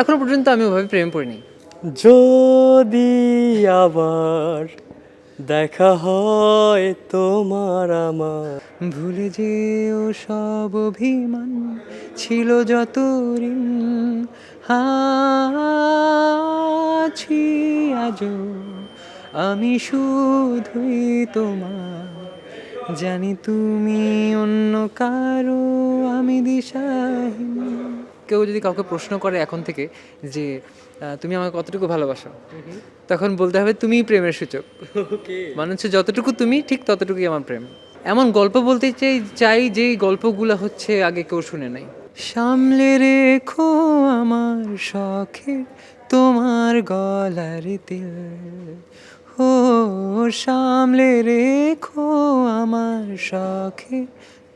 এখনো পর্যন্ত আমি ওভাবে প্রেমে পড়িনি। যদি আবার দেখা হয় তোমার আমার। ভুলে যেও সব অভিমান, ছিল যত ঋণ, আছি আজও আমি শুধুই তোমার। জানি তুমি অন্য কারো, আমি দিশাহীন। কেউ যদি কাউকে প্রশ্ন করে এখন থেকে যে তুমি আমাকে কতটুকু ভালোবাসো, তখন বলতে হবে তুমিই প্রেমের সূচক। মানে হচ্ছে যতটুকু তুমি ঠিক ততটুকুই আমার প্রেম। এমন গল্প বলতে চাই যেই গল্পগুলো হচ্ছে আগে কেউ শুনে নাই। সামলে রেখো আমার শখে তোমার গলার তিল, ও সামলে রেখো আমার শখে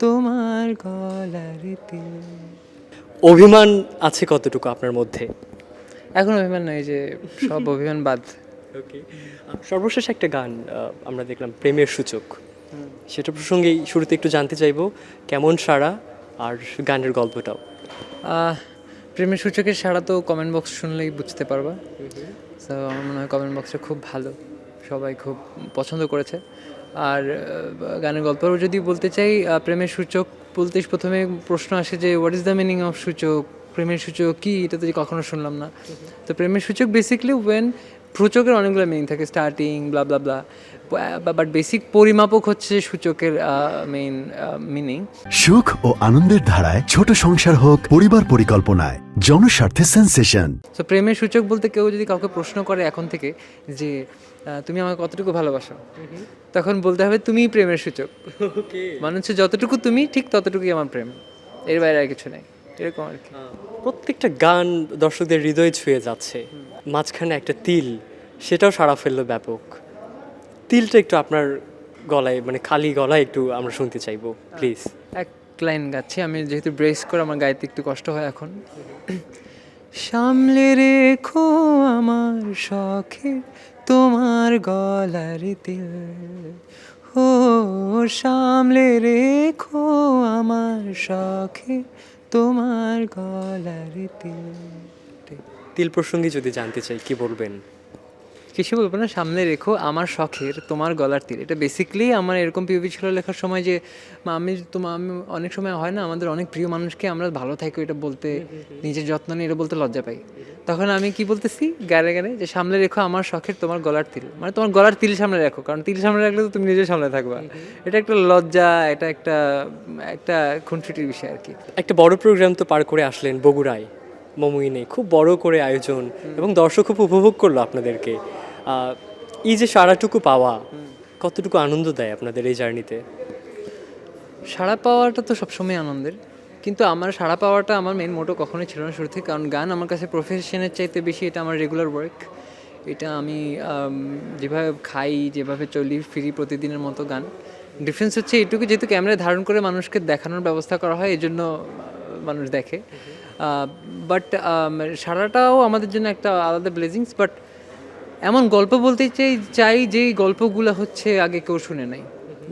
তোমার গলার তিল। অভিমান আছে কতটুকু আপনার মধ্যে? এখন অভিমান নাই, যে সব অভিমান বাদ। ওকে, সর্বশেষ একটা গান আমরা দেখলাম প্রেমের সূচক, সেটা প্রসঙ্গেই শুরুতে একটু জানতে চাইবো কেমন সাড়া আর গানের গল্পটাও। প্রেমের সূচকের সাড়া তো কমেন্ট বক্স শুনলেই বুঝতে পারবা। তো আমার মনে হয় কমেন্ট বক্সটা খুব ভালো, সবাই খুব পছন্দ করেছে। আর গানের গল্প যদি বলতে চাই, প্রেমের সূচক বলতে প্রথমে প্রশ্ন আসে যে what is the meaning of সূচক, প্রেমের সূচক কী, এটা তো কখনো শুনলাম না। তো প্রেমের সূচক বেসিকলি ওয়েন সূচকের অনেকগুলো মিনিং থাকে, starting blah blah blah, but basic পরিমাপক হচ্ছে সূচকের মেইন মিনিং। সুখ ও আনন্দের ধারায় ছোট সংসার হোক পরিবার পরিকল্পনায় জনস্বার্থে সেন্সেশন। তো প্রেমের সূচক বলতে কেউ যদি কাউকে প্রশ্ন করে এখন থেকে যে তুমি আমাকে কতটুকু ভালোবাসো, তখন বলতে হবে তুমিই প্রেমের সূচক। মানে হচ্ছে যতটুকু তুমি ঠিক ততটুকুই আমার প্রেম, এর বাইরে আর কিছু নেই, এরকম আর কি। প্রত্যেকটা গান দর্শকদের হৃদয়ে ছুঁয়ে যাচ্ছে, মাঝখানে একটা তিল, সেটাও সাড়া ফেললো ব্যাপক। তিলটা একটু আপনার গলায়, মানে খালি গলায় একটু আমরা শুনতে চাইবো প্লিজ। এক লাইন গাচ্ছি আমি, যেহেতু ব্রেস করে আমার গাইতে একটু কষ্ট হয় এখন। সামলে রেখো আমার শখে তোমার গলার তিল, ও সামলে রেখো আমার শখে তোমার গলার তিল। তিল প্রসঙ্গে যদি জানতে চাই কি বলবেন? কিছু বলবো না, সামনে রেখো আমার শখের তোমার গলার তীর। এটা বেসিক্যালি আমার এরকম পিওভি ছিল লেখার সময় যে আমি অনেক সময় হয় না আমাদের অনেক প্রিয় মানুষকে আমরা ভালো থাকি এটা বলতে, নিজের যত্ন নিয়ে এটা বলতে লজ্জা পাই। তখন আমি কি বলতেছি গানে গানে যে সামনে রেখো আমার শখের তোমার গলার তিল, মানে তোমার গলার তিল সামনে রাখো, কারণ তিল সামনে রাখলে তো তুমি নিজে সামনে থাকবা। এটা একটা লজ্জা, এটা একটা একটা খুনসুটির বিষয় আর কি। একটা বড় প্রোগ্রাম তো পার করে আসলেন বগুড়ায়, মমুইনে খুব বড় করে আয়োজন, এবং দর্শক খুব উপভোগ করলো আপনাদেরকে। এই যে সারাটুকু পাওয়া কতটুকু আনন্দ দেয় আপনাদের এই জার্নিতে? সাড়া পাওয়াটা তো সবসময় আনন্দের, কিন্তু আমার সাড়া পাওয়াটা আমার মেন মোটো কখনোই ছিল না শুরু থেকে, কারণ গান আমার কাছে প্রফেশনের চাইতে বেশি এটা আমার রেগুলার ওয়ার্ক। এটা আমি যেভাবে খাই, যেভাবে চলি ফিরি প্রতিদিনের মতো গান। ডিফারেন্স হচ্ছে এইটুকু, যেহেতু ক্যামেরায় ধারণ করে মানুষকে দেখানোর ব্যবস্থা করা হয়, এই জন্য মানুষ দেখে। বাট সাড়াটাও আমাদের জন্য একটা আলাদা ব্লেজিংস। বাট এমন গল্প বলতে চাই যেই গল্পগুলো হচ্ছে আগে কেউ শুনে নাই,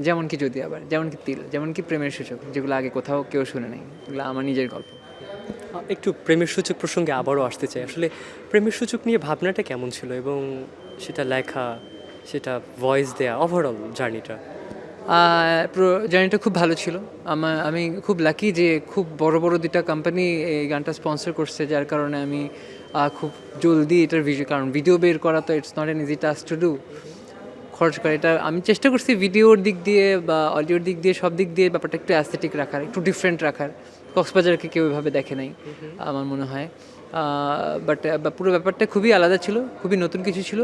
যেমন কি যদি আবার, যেমন কি তিল, যেমন কি প্রেমের সূচক, যেগুলো আগে কোথাও কেউ শুনে নাই, এগুলো আমার নিজের গল্প। একটু প্রেমের সূচক প্রসঙ্গে আবারও আসতে চাই। আসলে প্রেমের সূচক নিয়ে ভাবনাটা কেমন ছিল, এবং সেটা লেখা, সেটা ভয়েস দেয়া, ওভারঅল জার্নিটা? জার্নিটা খুব ভালো ছিল। আমি খুব লাকি যে খুব বড় বড় দুটা কোম্পানি এই গানটা স্পন্সর করছে, যার কারণে আমি খুব জলদি এটার কারণ ভিডিও বের করা তো it's not an easy task to do. খরচ করে এটা আমি চেষ্টা করছি ভিডিওর দিক দিয়ে বা অডিওর দিক দিয়ে, সব দিক দিয়ে ব্যাপারটা একটু অ্যাস্থেটিক রাখার, একটু ডিফারেন্ট রাখার। কক্সবাজারকে কেউ এভাবে দেখে নাই আমার মনে হয়। বাট পুরো ব্যাপারটা খুবই আলাদা ছিল, খুবই নতুন কিছু ছিল,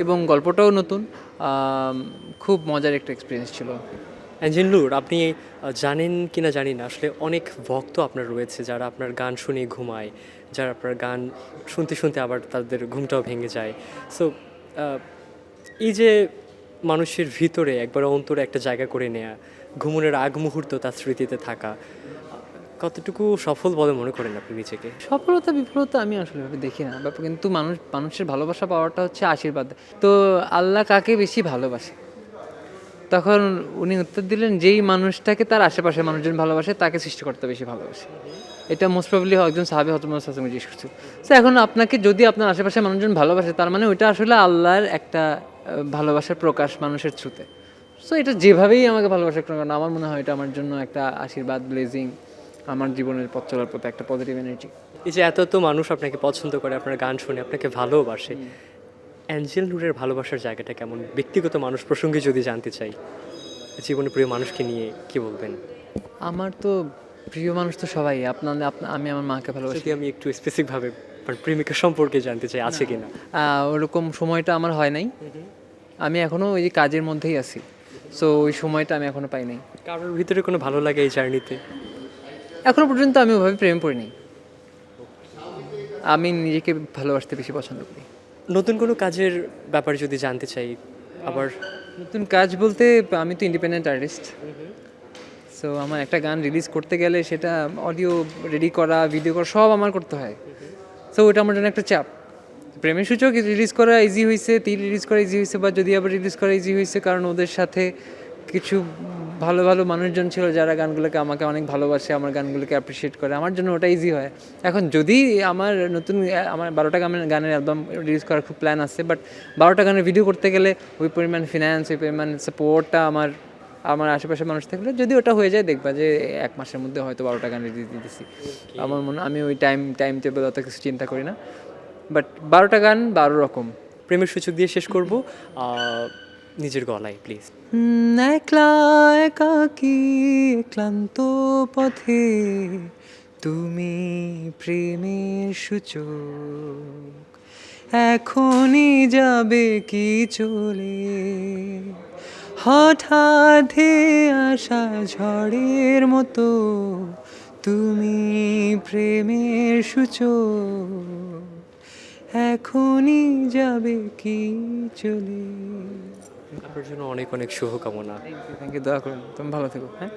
এবং গল্পটাও নতুন। খুব মজার একটা এক্সপিরিয়েন্স ছিল। অ্যাঞ্জেলুর, আপনি জানেন কি না জানি না, আসলে অনেক ভক্ত আপনার রয়েছে যারা আপনার গান শুনে ঘুমায়, যারা আপনার গান শুনতে শুনতে আবার তাদের ঘুমটাও ভেঙে যায়। সো এই যে মানুষের ভিতরে একবার অন্তরে একটা জায়গা করে নেয়া, ঘুমনের আগ মুহূর্ত তার স্মৃতিতে থাকা, কতটুকু সফল বলে মনে করেন আপনি নিজেকে? সফলতা বিফলতা আমি আসলে ভাবে দেখি না ব্যাপার, কিন্তু মানুষের ভালোবাসা পাওয়াটা হচ্ছে আশীর্বাদ। তো আল্লাহ কাকে বেশি ভালোবাসে, তখন উনি উত্তর দিলেন যেই মানুষটাকে তার আশেপাশে মানুষজন ভালোবাসে তাকে সৃষ্টিকর্তা বেশি ভালোবাসে। এটা মোস্ট প্রবলি একজন সাহাবী হযরত মুহাম্মদ সাল্লাল্লাহু আলাইহি ওয়াসাল্লাম জিজ্ঞেস করছে। সো এখন আপনাকে যদি আপনার আশেপাশে মানুষজন ভালোবাসে তার মানে ওইটা আসলে আল্লাহর একটা ভালোবাসার প্রকাশ মানুষের থ্রুতে। সো এটা যেভাবেই আমাকে ভালোবাসা কারণ আমার মনে হয় এটা আমার জন্য একটা আশীর্বাদ, ব্লেজিং, আমার জীবনের পথ চলার পথে একটা পজিটিভ এনার্জি। এই যে এত মানুষ আপনাকে পছন্দ করে, আপনার গান শুনে আপনাকে ভালোবাসে, অ্যাঞ্জেল নূরের ভালোবাসার জায়গাটা কেমন? ব্যক্তিগত মানুষ প্রসঙ্গে যদি জানতে চাই, জীবনে প্রিয় মানুষকে নিয়ে কি বলবেন? আমার তো প্রিয় মানুষ তো সবাই। আমি আমার মাকে ভালোবাসি। যদি আমি একটু স্পেসিফিকভাবে আপনার প্রেমিকা সম্পর্কে জানতে চাই, আছে কিনা? ওরকম সময়টা আমার হয় নাই। আমি এখনও ওই যে কাজের মধ্যেই আছি। সো ওই সময়টা আমি এখনও পাই নাই। কারোর ভিতরে কোনো ভালো লাগে এই জার্নিতে? এখনো পর্যন্ত আমি ওভাবে প্রেমে পড়িনি। আমি নিজেকে ভালোবাসতে বেশি পছন্দ করি। নতুন কোনো কাজের ব্যাপারে যদি জানতে চাই, আবার নতুন কাজ বলতে আমি তো ইন্ডিপেন্ডেন্ট আর্টিস্ট। সো আমার একটা গান রিলিজ করতে গেলে সেটা অডিও রেডি করা, ভিডিও করা সব আমার করতে হয়। সো ওটা আমার জন্য একটা চাপ। প্রেমের সূচক রিলিজ করা ইজি হয়েছে, তীর রিলিজ করা ইজি হয়েছে, বা যদি আবার রিলিজ করা ইজি হয়েছে কারণ ওদের সাথে কিছু ভালো ভালো মানুষজন ছিল যারা গানগুলোকে আমাকে অনেক ভালোবাসে, আমার গানগুলোকে অ্যাপ্রিসিয়েট করে। আমার জন্য ওটা ইজি হয়। এখন যদি আমার আমার 12টা গানের অ্যালবাম রিলিজ করার খুব প্ল্যান আছে, বাট 12টা গানের ভিডিও করতে গেলে ওই পরিমাণ ফিনান্স, ওই পরিমাণ সাপোর্টটা আমার আশেপাশের মানুষ থাকলে যদি ওটা হয়ে যায় দেখবা যে 1 মাসের মধ্যে হয়তো 12টা গান রিলিজ দিতেছি। আমি ওই টাইম টেবিল অত কিছু চিন্তা করি না, বাট 12টা গান 12 রকম। প্রেমের সূচক দিয়ে শেষ করব নিজের গলায় প্লিজ। একলা একাকী ক্লান্ত পথে তুমি প্রেমের সূচক, এখনই যাবে কি চলে, হঠাৎ ধেয়ে আসা ঝড়ের মতো তুমি প্রেমের সূচক, এখনই যাবে কি চলে। আপনার জন্য অনেক অনেক শুভকামনা। থ্যাংক ইউ, দোয়া করুন, তুমি ভালো থেকো। হ্যাঁ।